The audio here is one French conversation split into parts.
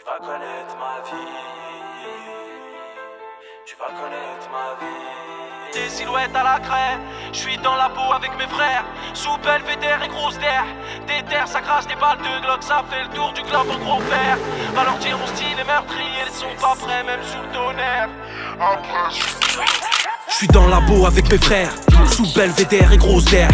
vas connaître ma vie. Tu vas connaître ma vie. Des silhouettes à la craie, je suis dans la boue avec mes frères. Sous Belvédère et grosse d'air. Des terres, ça crache des balles de Glock, ça fait le tour du globe en gros fer. Va leur dire mon style est meurtrier, ils sont pas prêts même sous le tonnerre. Je suis dans la boue avec mes frères, sous Belvédère et grosse d'air.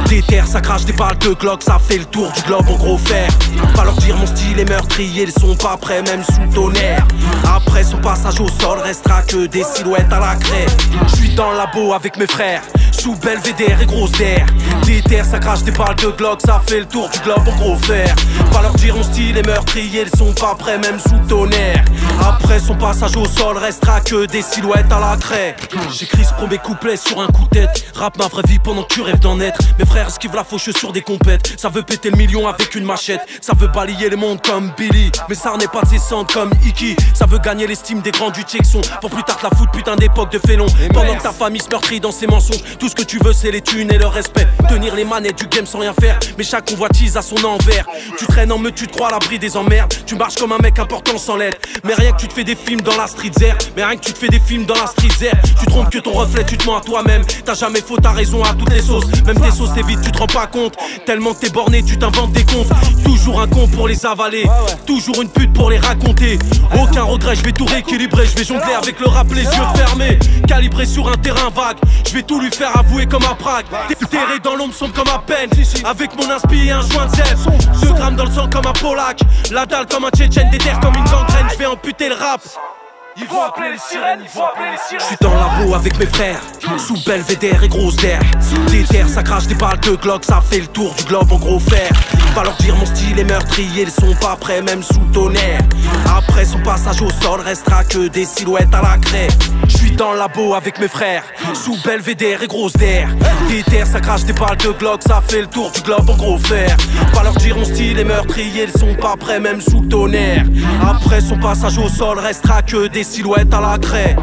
Des terres, ça crache des balles de Glock, ça fait le tour du globe en gros fer. Va leur dire mon style est meurtrier, ils sont pas prêts même sous le tonnerre. Après son passage au sol, restera que des silhouettes à la craie. Je suis dans la boue avec mes frères, sous Belvédère et grosse d'air. Des terres, ça crache des balles de Glock, ça fait le tour du globe en gros fer. Va leur dire mon style est meurtrier, ils sont pas prêts même sous le tonnerre. Après son passage au sol, restera que des silhouettes à la craie. J'écris ce premier couplet sur un coup de tête. Rap ma vraie vie pendant que tu rêves d'en être. Mes frères esquivent la fauche sur des compètes. Ça veut péter le million avec une machette. Ça veut balayer les mondes comme Billy, mais ça n'est pas de ses cendres comme Iki. Ça veut gagner l'estime des grands du Tchekson. Pour plus tard la foot, putain d'époque de félon. Pendant que ta famille se meurtrit dans ses mensonges. Tout ce que tu veux c'est les thunes et le respect. Tenir les manettes du game sans rien faire. Mais chaque convoitise a son envers. Tu traînes en meute, tu te crois à l'abri des emmerdes. Tu marches comme un mec important sans l'aide. Mais rien que tu te fais des films dans la street zère. Mais rien que tu te fais des films dans la street zère. Tu trompes que ton reflet, tu te mens à toi-même. T'as jamais faux, t'as raison à toutes les sauces. Même tes sauces t'évites, tu te rends pas compte. Tellement que t'es borné, tu t'inventes des comptes. Toujours un con pour les avaler. Toujours une pute pour les raconter. Aucun regret, je vais tout rééquilibrer. Je vais jongler avec le rap les yeux fermés. Calibré sur un terrain vague. Je vais tout lui faire avouer comme un Prague. Terré dans l'ombre sombre comme à peine. Avec mon inspi et un joint de zèbre. 2 grammes dans le sang comme un Polak. La dalle comme un Tchétchène, des terres comme une gangrène. Je vais amputer le rap. Ils vont appeler les sirènes, ils vont appeler les sirènes. Je suis dans la boue avec mes frères, sous Belvédère et grosse d'air. Des terres, ça crache des balles de Glock, ça fait le tour du globe en gros fer. Va leur dire mon style est meurtrier, ils sont pas prêts même sous le tonnerre. Après son passage au sol, restera que des silhouettes à la craie. Je suis dans la boue avec mes frères, sous Belvédère et grosse d'air. Des terres, ça crache des balles de Glock, ça fait le tour du globe en gros fer. Va leur dire mon style est meurtrier, ils sont pas prêts même sous le tonnerre. Après son passage au sol, restera que des silhouettes à la craie.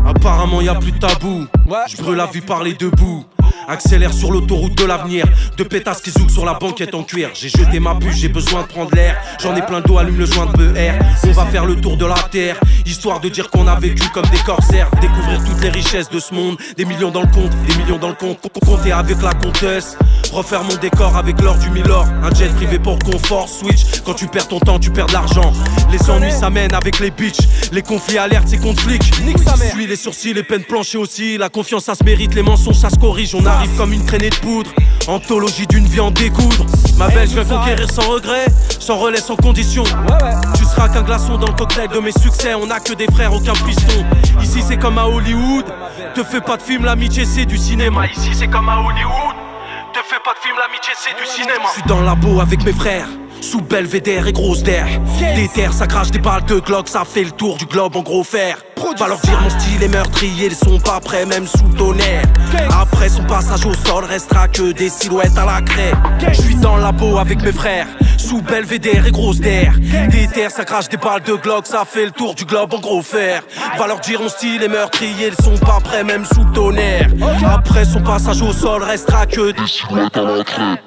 Apparemment y a plus de tabou. Je brûle la vie parler debout. Accélère sur l'autoroute de l'avenir. De pétasses qui zoukent sur la banquette en cuir. J'ai jeté ma bûche, j'ai besoin de prendre l'air. J'en ai plein d'eau, allume le joint de BR. On va faire le tour de la terre, histoire de dire qu'on a vécu comme des corsaires. Découvrir toutes les richesses de ce monde. Des millions dans le compte, des millions dans le compte. Compter avec la comtesse. Refaire mon décor avec l'or du Milord. Un jet privé pour confort, switch. Quand tu perds ton temps, tu perds de l'argent. Les ennuis s'amènent avec les bitches. Les conflits alertent, c'est contre flics. Suis les sourcils, les peines planchées aussi. La confiance ça se mérite, les mensonges ça se corrige. On arrive comme une traînée de poudre. Anthologie d'une vie en découdre. Ma belle, je vais conquérir sans regret, sans relais, sans condition. Tu seras qu'un glaçon dans le cocktail de mes succès. On a que des frères, aucun piston. Ici c'est comme à Hollywood. Te fais pas de film, l'amitié c'est du cinéma. Ici c'est comme à Hollywood. Te fais pas de film, l'amitié c'est du cinéma. Je suis dans la boue avec mes frères, sous Belvédère et grosse d'air. Des terres, ça crache des balles de Glock, ça fait le tour du globe en gros fer. Va leur dire mon style est meurtrier, ils sont pas prêts même sous le tonnerre. Après son passage au sol, restera que des silhouettes à la craie. Je suis dans la boue avec mes frères, sous Belvédère et grosse d'air. Des terres, ça crache des balles de Glock, ça fait le tour du globe en gros fer. Va leur dire mon style est meurtrier, ils sont pas prêts même sous le tonnerre. Après son passage au sol, restera que des silhouettes à la craie.